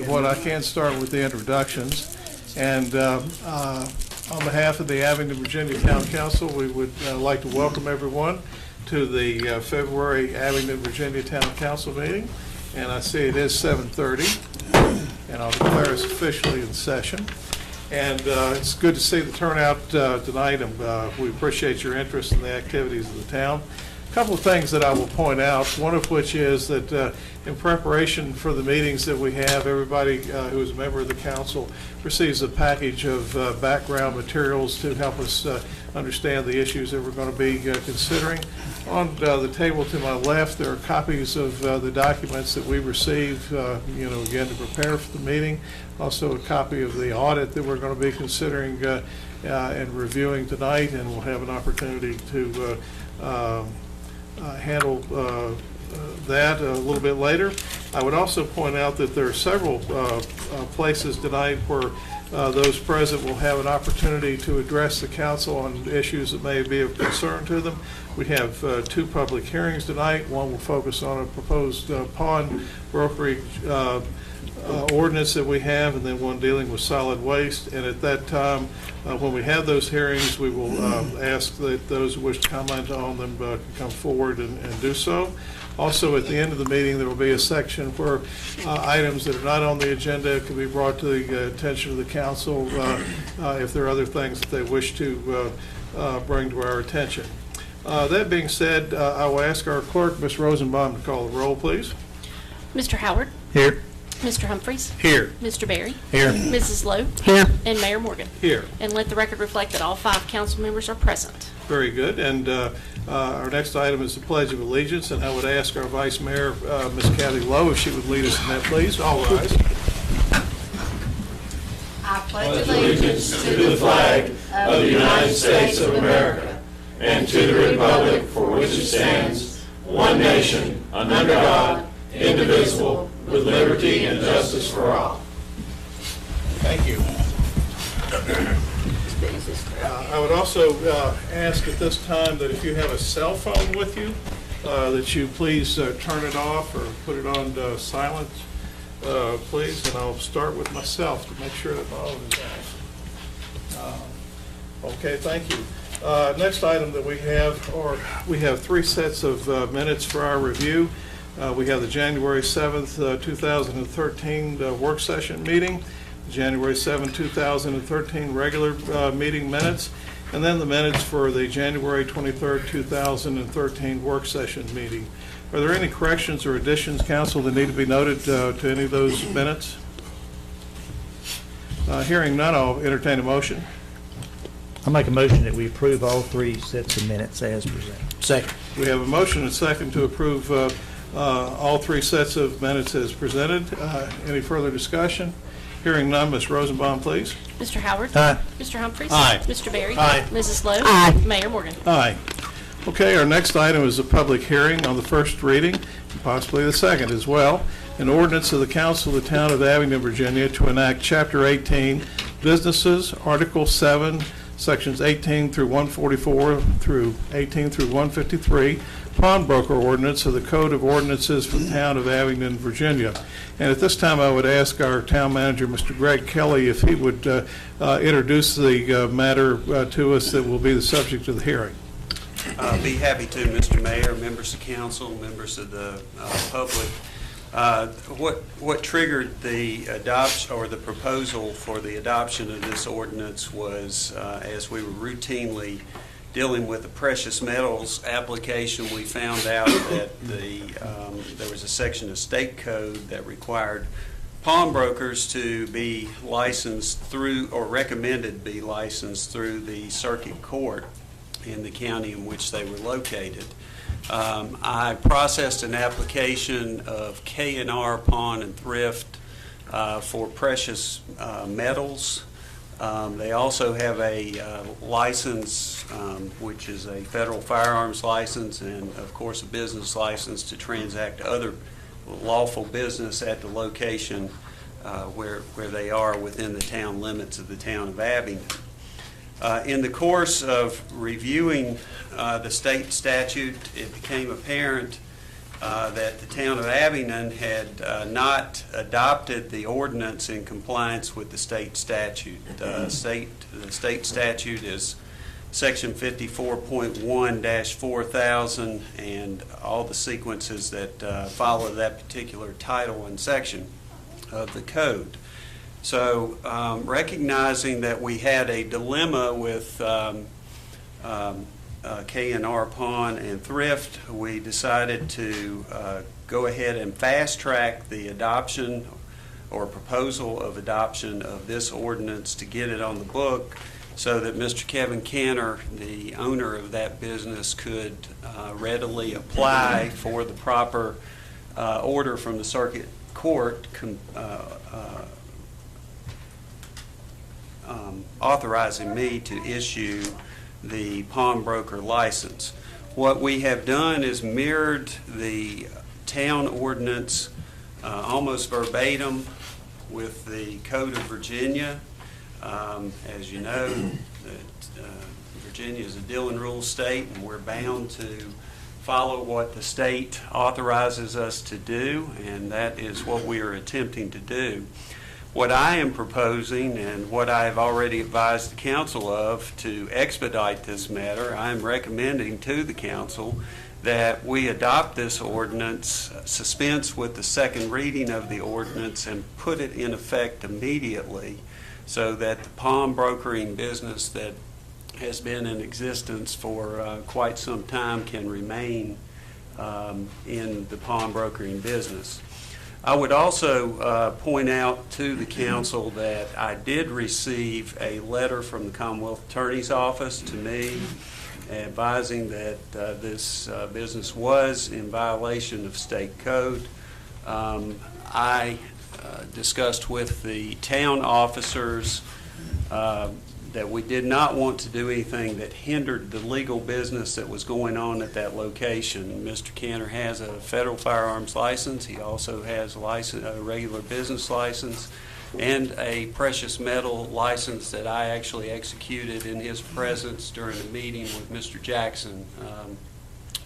What I can start with the introductions, and on behalf of the Abingdon, Virginia Town Council, we would like to welcome everyone to the February Abingdon, Virginia Town Council meeting. And I see it is 7:30, and I'll declare us officially in session. And it's good to see the turnout tonight, and we appreciate your interest in the activities of the town. A couple of things that I will point out, one of which is that in preparation for the meetings that we have, everybody who is a member of the council receives a package of background materials to help us understand the issues that we're going to be considering. On the table to my left, there are copies of the documents that we received, again, to prepare for the meeting. Also a copy of the audit that we're going to be considering and reviewing tonight, and we'll have an opportunity to handle that a little bit later. I would also point out that there are several places tonight where those present will have an opportunity to address the council on issues that may be of concern to them. We have two public hearings tonight. One will focus on a proposed pawn brokerage ordinance that we have, and then one dealing with solid waste. And at that time, when we have those hearings, we will ask that those who wish to comment on them can come forward and do so. Also, at the end of the meeting, there will be a section where items that are not on the agenda can be brought to the attention of the council if there are other things that they wish to bring to our attention. That being said, I will ask our clerk, Ms. Rosenbaum, to call the roll, please. Mr. Howard. Here. Mr. Humphreys. Here. Mr. Berry. Here. Mrs. Lowe. Here. And Mayor Morgan. Here. And let the record reflect that all 5 council members are present. Very good. And our next item is the Pledge of Allegiance, and I would ask our Vice Mayor, Ms. Kathy Lowe, if she would lead us in that, please. All rise. I pledge allegiance to the flag of the United States of America and to the republic for which it stands, one nation, under God, indivisible, with liberty and justice for all. Thank you. I would also ask at this time that if you have a cell phone with you, that you please turn it off or put it on silent, please. And I'll start with myself to make sure that my own is off. Okay, thank you. Next item that we have 3 sets of minutes for our review. We have the January 7th, 2013 work session meeting, January 7, 2013 regular meeting minutes, and then the minutes for the January 23rd, 2013 work session meeting. Are there any corrections or additions, council, that need to be noted to any of those minutes? Hearing none, I'll entertain a motion. I'll make a motion that we approve all 3 sets of minutes as presented. Second. We have a motion and second to approve all 3 sets of minutes as presented. Any further discussion? Hearing none, Ms. Rosenbaum, please. Mr. Howard. Aye. Mr. Humphreys. Aye. Mr. Berry. Aye. Mrs. Lowe. Aye. Mayor Morgan. Aye. Okay, our next item is a public hearing on the first reading, and possibly the second as well, an ordinance of the Council of the Town of Abingdon, Virginia, to enact Chapter 18, Businesses, Article 7, Sections 18 through 144 through 18 through 153, pawnbroker ordinance of the Code of Ordinances for the Town of Abingdon, Virginia. And at this time, I would ask our town manager, Mr. Greg Kelly, if he would introduce the matter to us that will be the subject of the hearing. I'll be happy to, Mr. Mayor, members of council, members of the public. What triggered the adoption or the proposal for the adoption of this ordinance was as we were routinely dealing with the precious metals application, we found out that there was a section of state code that required pawnbrokers to be licensed through, or recommended be licensed through, the circuit court in the county in which they were located. I processed an application of K&R Pawn and Thrift for precious metals. They also have a license, which is a federal firearms license, and of course a business license to transact other lawful business at the location where they are within the town limits of the town of Abingdon. In the course of reviewing the state statute, it became apparent that the town of Abingdon had not adopted the ordinance in compliance with the state statute. The state statute is Section 54.1-4000 and all the sequences that follow that particular title and section of the code. So recognizing that we had a dilemma with K&R Pawn and Thrift, we decided to go ahead and fast track the adoption or proposal of adoption of this ordinance to get it on the book so that Mr. Kevin Cantor, the owner of that business, could readily apply for the proper order from the circuit court authorizing me to issue the pawnbroker license. What we have done is mirrored the town ordinance almost verbatim with the Code of Virginia. As you know, Virginia is a deal and rule state, and we're bound to follow what the state authorizes us to do, and that is what we are attempting to do. What I am proposing, and what I have already advised the council of to expedite this matter, I am recommending to the council that we adopt this ordinance, dispense with the second reading of the ordinance, and put it in effect immediately so that the pawnbrokering business that has been in existence for quite some time can remain in the pawnbrokering business. I would also point out to the council that I did receive a letter from the Commonwealth Attorney's Office to me advising that this business was in violation of state code. I discussed with the town officers that we did not want to do anything that hindered the legal business that was going on at that location. Mr. Cantor has a federal firearms license. He also has a regular business license and a precious metal license that I actually executed in his presence during a meeting with Mr. Jackson a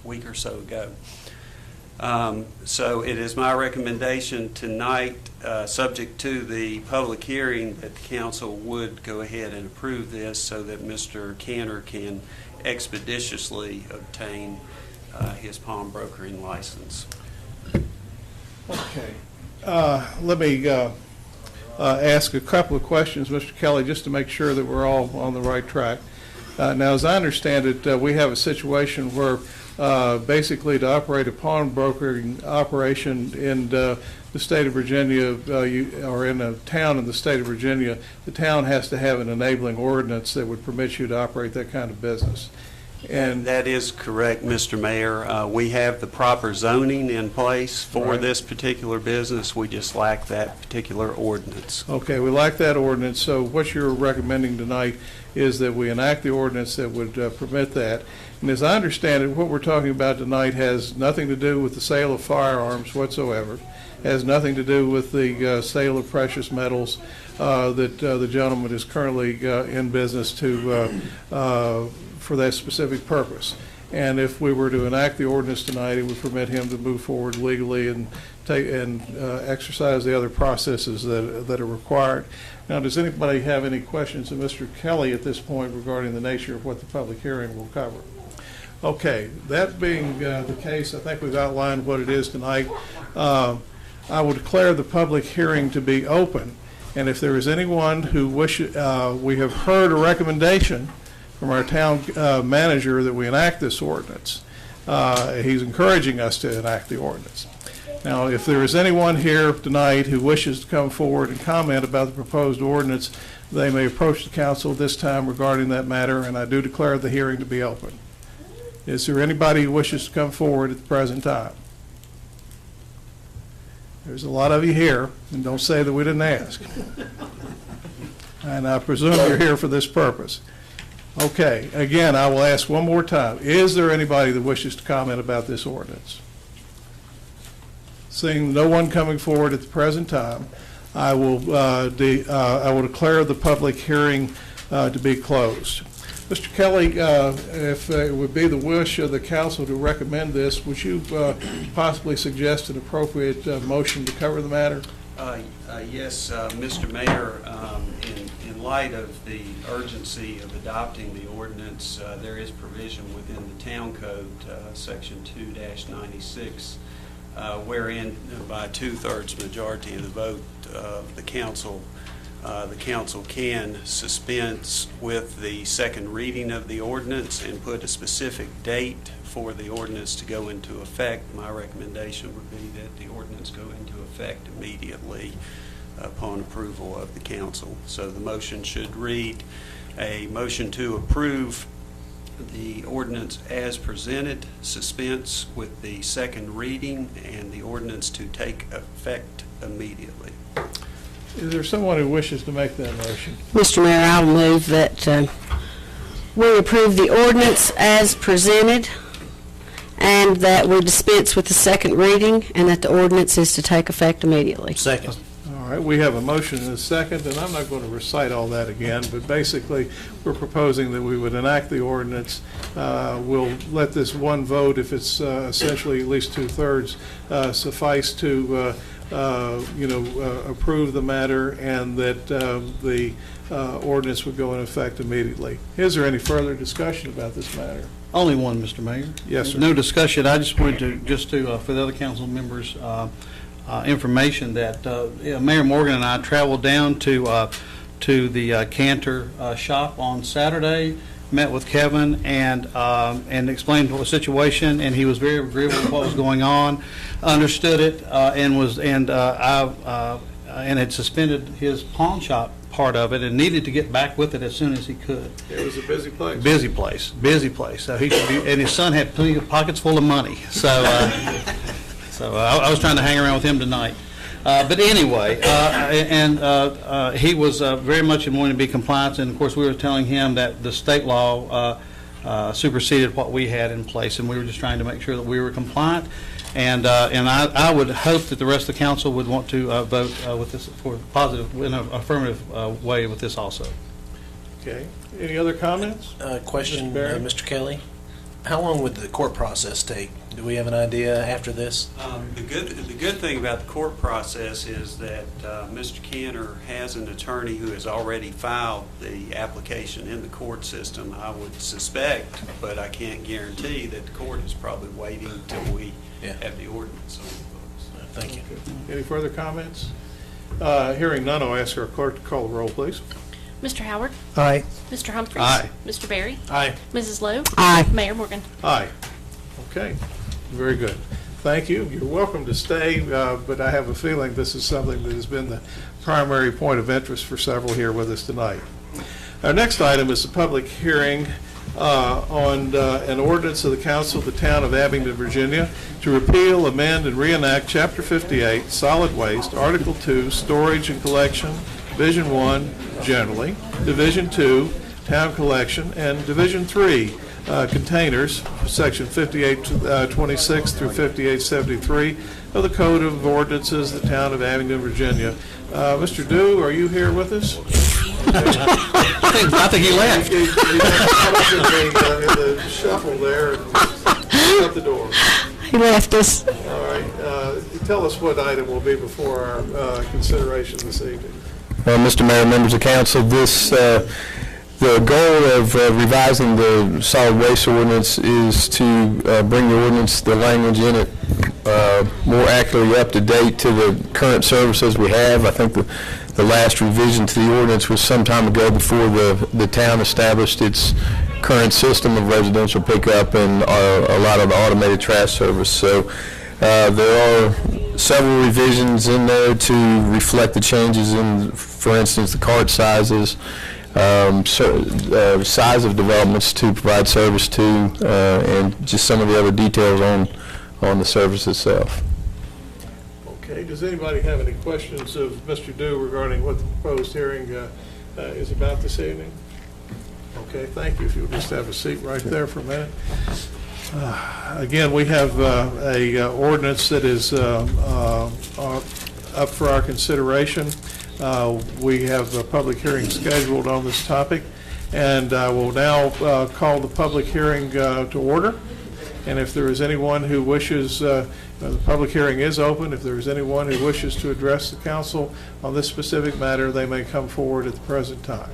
week or so ago. So it is my recommendation tonight, subject to the public hearing, that the council would go ahead and approve this so that Mr. Cantor can expeditiously obtain his pawnbrokering license. Okay. Let me ask a couple of questions, Mr. Kelly, just to make sure that we're all on the right track. Now, as I understand it, we have a situation where basically to operate a pawnbrokering operation in the state of Virginia, or in a town in the state of Virginia, the town has to have an enabling ordinance that would permit you to operate that kind of business. And that is correct, Mr. Mayor. We have the proper zoning in place for this particular business. We just lack that particular ordinance. Okay, we lack that ordinance. So what you're recommending tonight is that we enact the ordinance that would permit that. And as I understand it, what we're talking about tonight has nothing to do with the sale of firearms whatsoever. Has nothing to do with the sale of precious metals that the gentleman is currently in business to for that specific purpose. And if we were to enact the ordinance tonight, it would permit him to move forward legally and exercise the other processes that are required. Now, does anybody have any questions of Mr. Kelly at this point regarding the nature of what the public hearing will cover? Okay, that being the case, I think we've outlined what it is tonight. I will declare the public hearing to be open, and if there is anyone who wishes, we have heard a recommendation from our town manager that we enact this ordinance. He's encouraging us to enact the ordinance. Now, if there is anyone here tonight who wishes to come forward and comment about the proposed ordinance, they may approach the council this time regarding that matter, and I do declare the hearing to be open. Is there anybody who wishes to come forward at the present time? There's a lot of you here, and don't say that we didn't ask. And I presume you're here for this purpose. Okay, again, I will ask one more time. Is there anybody that wishes to comment about this ordinance? Seeing no one coming forward at the present time, I will declare the public hearing to be closed. Mr. Kelly, if it would be the wish of the council to recommend this, would you possibly suggest an appropriate motion to cover the matter? Yes, Mr. Mayor, in light of the urgency of adopting the ordinance, there is provision within the Town Code, Section 2-96, wherein by 2/3 majority of the vote of the council can dispense with the second reading of the ordinance and put a specific date for the ordinance to go into effect. My recommendation would be that the ordinance go into effect immediately upon approval of the council. So the motion should read, a motion to approve the ordinance as presented, suspense with the second reading, and the ordinance to take effect immediately. Is there someone who wishes to make that motion? Mr. Mayor, I will move that we approve the ordinance as presented and that we dispense with the second reading and that the ordinance is to take effect immediately. Second. All right, we have a motion and a second, and I'm not going to recite all that again, but basically, we're proposing that we would enact the ordinance. We'll let this one vote, if it's essentially at least 2/3, suffice to approve the matter, and that the ordinance would go in effect immediately. Is there any further discussion about this matter? Only one, Mr. Mayor. Yes, sir. No discussion. I just wanted to, for the other council members, information that Mayor Morgan and I traveled down to the Cantor shop on Saturday, met with Kevin, and explained the situation, and he was very agreeable with what was going on, understood it, and had suspended his pawn shop part of it and needed to get back with it as soon as he could. It was a busy place. Busy place. So he should be, and his son had plenty of pockets full of money. So, I was trying to hang around with him tonight. But anyway, he was very much in wanting to be compliant, and of course we were telling him that the state law superseded what we had in place, and we were just trying to make sure that we were compliant. And I would hope that the rest of the council would want to vote with this for positive, in an affirmative way with this also. Okay. Any other comments? Question, Mr. Barry? Mr. Kelly. How long would the court process take? Do we have an idea after this? The good thing about the court process is that Mr. Cantor has an attorney who has already filed the application in the court system. I would suspect, but I can't guarantee, that the court is probably waiting until we have the ordinance on the books. Thank you. Okay. Any further comments? Hearing none, I'll ask our clerk to call the roll, please. Mr. Howard? Aye. Mr. Humphries? Aye. Mr. Barry? Aye. Mrs. Lowe? Aye. Mayor Morgan? Aye. Okay, very good. Thank you. You're welcome to stay, but I have a feeling this is something that has been the primary point of interest for several here with us tonight. Our next item is a public hearing on an ordinance of the Council of the Town of Abingdon, Virginia, to repeal, amend, and reenact Chapter 58, Solid Waste, Article 2, Storage and Collection, Division 1, generally, Division 2, Town Collection, and Division 3, Containers, Section 5826 through 5873 of the Code of Ordinances of the Town of Abingdon, Virginia. Mr. Dew, are you here with us? I think he left. You come up in the shuffle there and shut the door. He left us. All right. Tell us what item will be before our consideration this evening. Mr. Mayor, members of council, the goal of revising the solid waste ordinance is to bring the ordinance, the language in it, more accurately up to date to the current services we have. I think the last revision to the ordinance was some time ago, before the town established its current system of residential pickup and a lot of the automated trash service. So there are several revisions in there to reflect the changes in, for instance, the cart sizes, size of developments to provide service to, and just some of the other details on the service itself. Okay. Does anybody have any questions of Mr. Dew regarding what the proposed hearing is about this evening? Okay. Thank you. If you'll just have a seat right there for a minute. Again, we have a ordinance that is up for our consideration. We have a public hearing scheduled on this topic, And I will now call the public hearing to order. And if there is anyone who wishes, the public hearing is open. If there is anyone who wishes to address the council on this specific matter, they may come forward at the present time.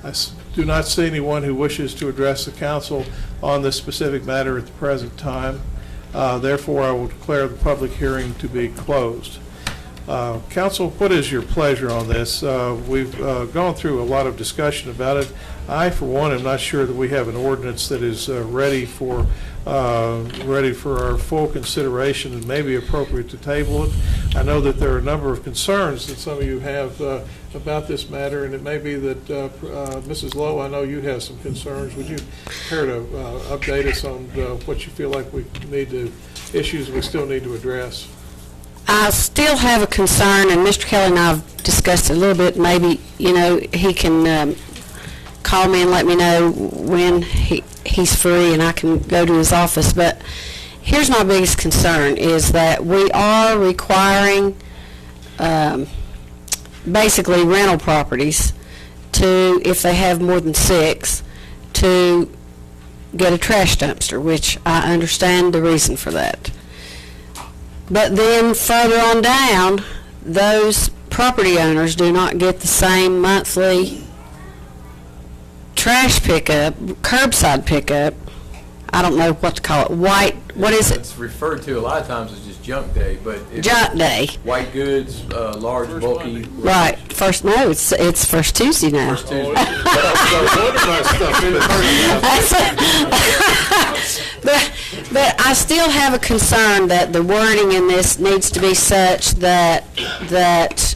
I do not see anyone who wishes to address the council on this specific matter at the present time. Therefore, I will declare the public hearing to be closed. Council, what is your pleasure on this? We've gone through a lot of discussion about it. I, for one, am not sure that we have an ordinance that is ready for our full consideration and may be appropriate to table it. I know that there are a number of concerns that some of you have about this matter, and it may be that Mrs. Lowe, I know you have some concerns. Would you care to update us on what you feel like we need to, issues we still need to address? I still have a concern, and Mr. Kelly and I have discussed it a little bit. Maybe, he can call me and let me know when he's free and I can go to his office. But here's my biggest concern is that we are requiring basically rental properties to, if they have more than 6, to get a trash dumpster, which I understand the reason for that. But then further on down, those property owners do not get the same monthly trash pickup, curbside pickup. I don't know what to call it. What is it? It's referred to a lot of times as just junk day, but it's Junk day. white goods, large, bulky. Right. It's first Tuesday now. First Tuesday. But I still have a concern that the wording in this needs to be such that that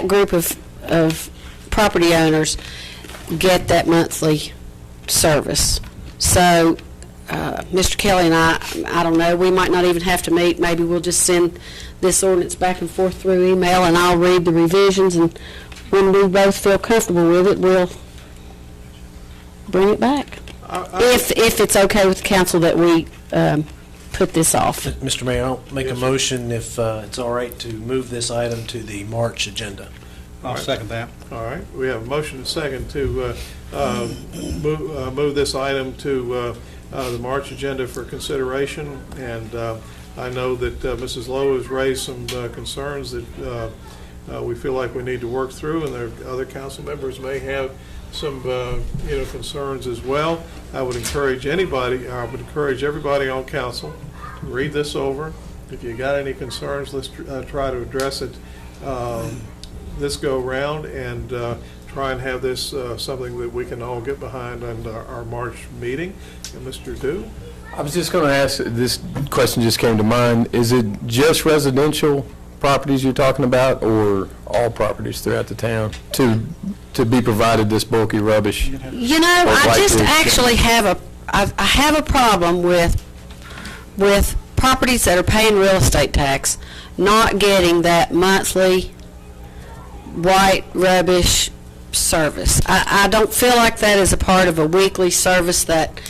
group of property owners get that monthly service. So, Mr. Kelly and I don't know, we might not even have to meet. Maybe we'll just send this ordinance back and forth through email, and I'll read the revisions, and when we both feel comfortable with it, we'll bring it back. If it's okay with the council that we put this off. Mr. Mayor, I'll make a motion if it's all right to move this item to the March agenda. I'll second that. All right, we have a motion and second to move this item to the March agenda for consideration, and I know that Mrs. Lowe has raised some concerns that we feel like we need to work through, and there other council members may have some concerns as well. I would encourage everybody on council to read this over. If you got any concerns, let's try to address it this go round, and try and have this something that we can all get behind on our March meeting. And Mr. Dew? I was just going to ask, this question just came to mind, is it just residential properties you're talking about, or all properties throughout the town to be provided this bulky rubbish? I just actually have I have a problem with properties that are paying real estate tax not getting that monthly white rubbish service. I don't feel like that is a part of a weekly service that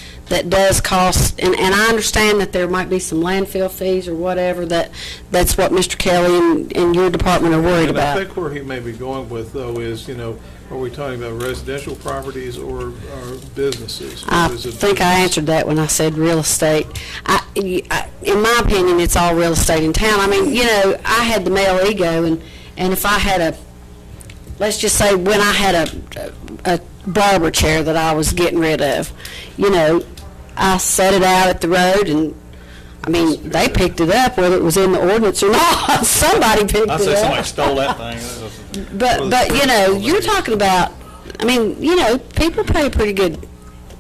does cost, and I understand that there might be some landfill fees or whatever, that's what Mr. Kelly and your department are worried about. I think where he may be going with, though, is, are we talking about residential properties or businesses? I think I answered that when I said real estate. In my opinion, it's all real estate in town. I mean, I had the male ego, and if I had let's just say when I had a barber chair that I was getting rid of, I set it out at the road, and I mean, they picked it up, whether it was in the ordinance or not. Somebody picked it up. I say somebody stole that thing. But you're talking about, I mean, people pay a pretty good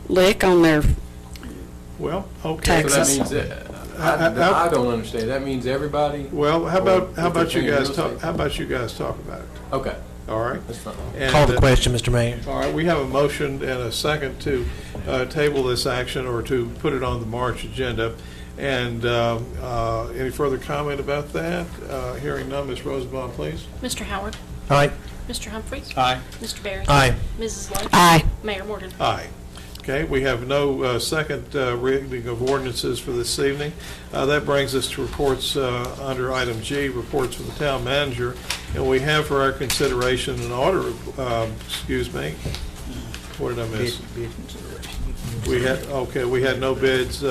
lick on their Well, okay. So that taxes. means that, I don't understand. That means everybody? Well, how about you guys talk? talk about it? Okay, All right. that's fine. And, Call the question, Mr. Mayor. All right, we have a motion and a second to table this action or to put it on the March agenda. And any further comment about that? Hearing none, Ms. Rosenbaum, please. Mr. Howard? Aye. Mr. Humphries? Aye. Mr. Barry? Aye. Mrs. Lowe? Aye. Mayor Morgan? Aye. Okay, we have no second reading of ordinances for this evening. That brings us to reports under item G, reports from the town manager. And we have for our consideration an audit, excuse me, what did I miss? Bid consideration. We had no bids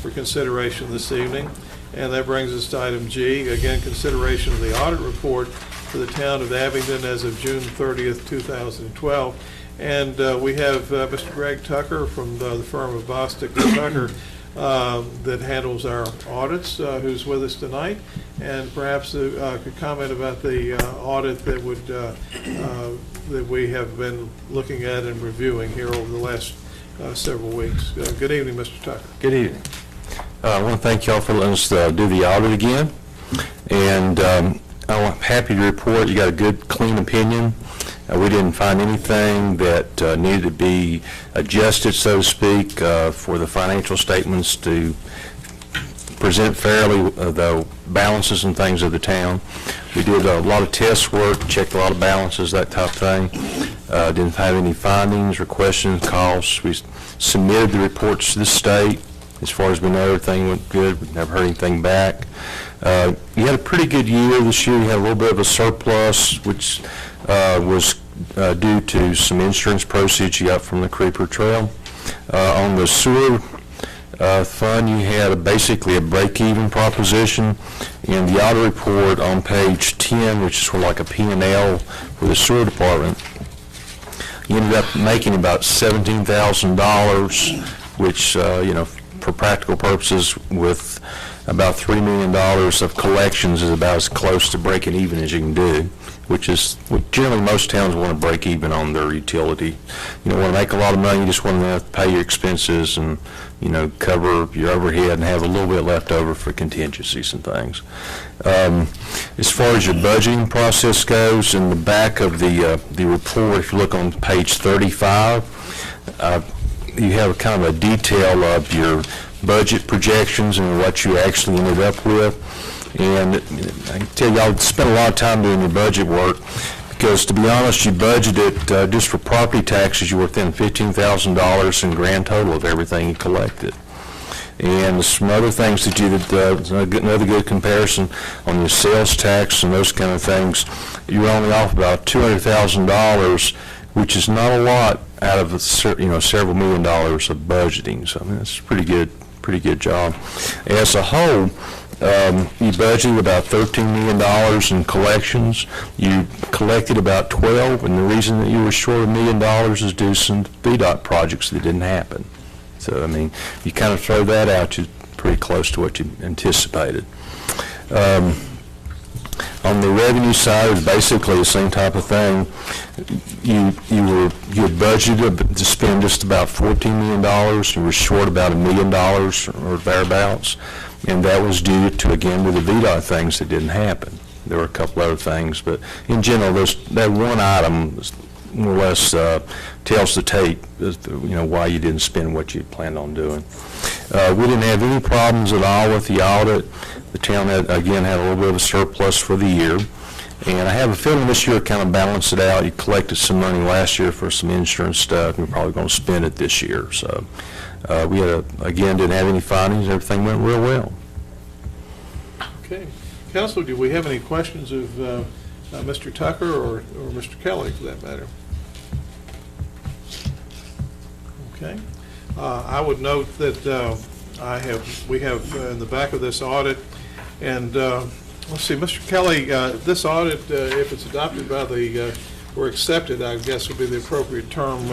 for consideration this evening. And that brings us to item G, again, consideration of the audit report for the town of Abingdon as of June 30th, 2012. And we have Mr. Greg Tucker from the firm of Bostic & Tucker that handles our audits, who's with us tonight, and perhaps could comment about the audit that would that we have been looking at and reviewing here over the last several weeks. Good evening, Mr. Tucker. Good evening. I want to thank y'all for letting us do the audit again, and I'm happy to report you got a good, clean opinion. We didn't find anything that needed to be adjusted, so to speak, for the financial statements to present fairly the balances and things of the town. We did a lot of test work, checked a lot of balances, that type of thing. Didn't have any findings or questions, costs. We submitted the reports to the state. As far as we know, everything went good. We've never heard anything back. You had a pretty good year this year. You had a little bit of a surplus, which was due to some insurance proceeds you got from the Creeper Trail. On the sewer fund, you had basically a break-even proposition. In the audit report on page 10, which is sort of like a P&L for the sewer department, you ended up making about $17,000, which, for practical purposes, with about $3 million of collections, is about as close to breaking even as you can do, which is generally most towns want to break even on their utility. You don't want to make a lot of money, you just want to pay your expenses and, cover your overhead and have a little bit left over for contingencies and things. As far as your budgeting process goes, in the back of the report, if you look on page 35, you have a kind of a detail of your budget projections and what you actually ended up with. And I can tell you, I'll spend a lot of time doing your budget work because, to be honest, you budgeted just for property taxes, you were within $15,000 in grand total of everything you collected. And some other things that you did, another good comparison on your sales tax and those kind of things, you were only off about $200,000, which is not a lot out of several million dollars of budgeting. So I mean, that's a pretty good job. As a whole, you budgeted about $13 million in collections. You collected about 12, and the reason that you were short $1 million is due to some VDOT projects that didn't happen. So I mean, you kind of throw that out, you're pretty close to what you anticipated. On the revenue side, it was basically the same type of thing. You had budgeted to spend just about $14 million. You were short about $1 million or thereabouts, and that was due to, again, with the VDOT things that didn't happen. There were a couple other things, but in general, that one item more or less tells the tape as to, why you didn't spend what you planned on doing. We didn't have any problems at all with the audit. The town had a little bit of a surplus for the year, and I have a feeling this year kind of balanced it out. You collected some money last year for some insurance stuff, and we're probably going to spend it this year. So we had didn't have any findings. Everything went real well. Okay. Council, do we have any questions of Mr. Tucker or Mr. Kelly, for that matter? Okay. I would note that we have in the back of this audit, and let's see, Mr. Kelly, this audit, if it's adopted by or accepted, I guess would be the appropriate term,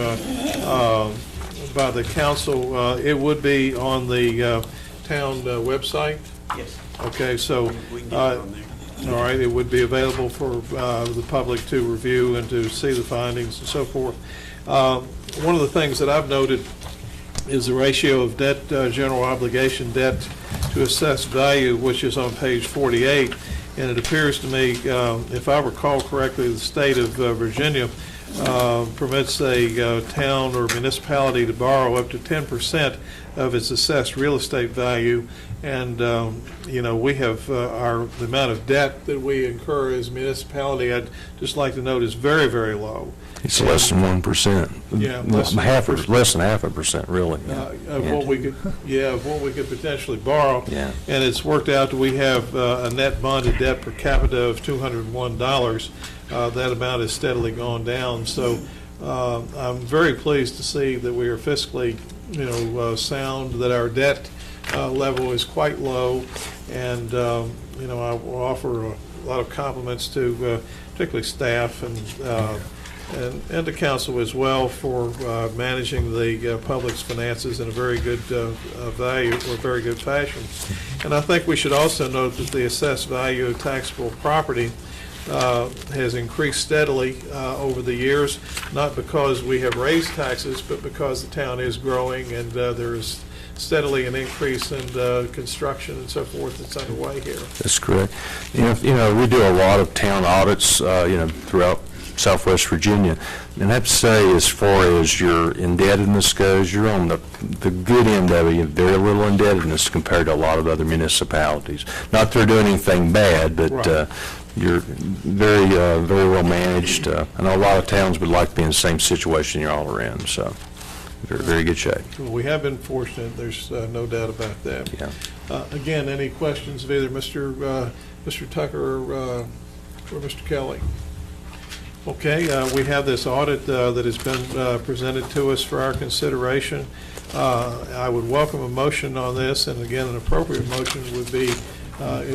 by the council, it would be on the town website? Yes. Okay, so, We can get it on there. all right, it would be available for the public to review and to see the findings and so forth. One of the things that I've noted is the ratio of debt, general obligation debt to assessed value, which is on page 48. And it appears to me, if I recall correctly, the state of Virginia permits a town or municipality to borrow up to 10% of its assessed real estate value. And, we have the amount of debt that we incur as a municipality, I'd just like to note, is very, very low. It's less than 1%. Yeah, less than Less than 0.5%, really. Of what we could potentially borrow. Yeah. And it's worked out that we have a net bonded debt per capita of $201. That amount has steadily gone down. So I'm very pleased to see that we are fiscally, sound, that our debt level is quite low. And, I will offer a lot of compliments to particularly staff and the council as well for managing the public's finances in a very good very good fashion. And I think we should also note that the assessed value of taxable property has increased steadily over the years, not because we have raised taxes, but because the town is growing and there is steadily an increase in construction and so forth that's underway here. That's correct. We do a lot of town audits, throughout Southwest Virginia, and I have to say, as far as your indebtedness goes, you're on the good end of it. You have very little indebtedness compared to a lot of other municipalities. Not that they're doing anything bad, but right. You're very well managed. I know a lot of towns would like to be in the same situation you're all are in, so very, very good shape. Well, we have been fortunate. There's no doubt about that. Yeah. Again, any questions of either Mr. Tucker or Mr. Kelly? Okay, we have this audit that has been presented to us for our consideration. I would welcome a motion on this, and again, an appropriate motion would be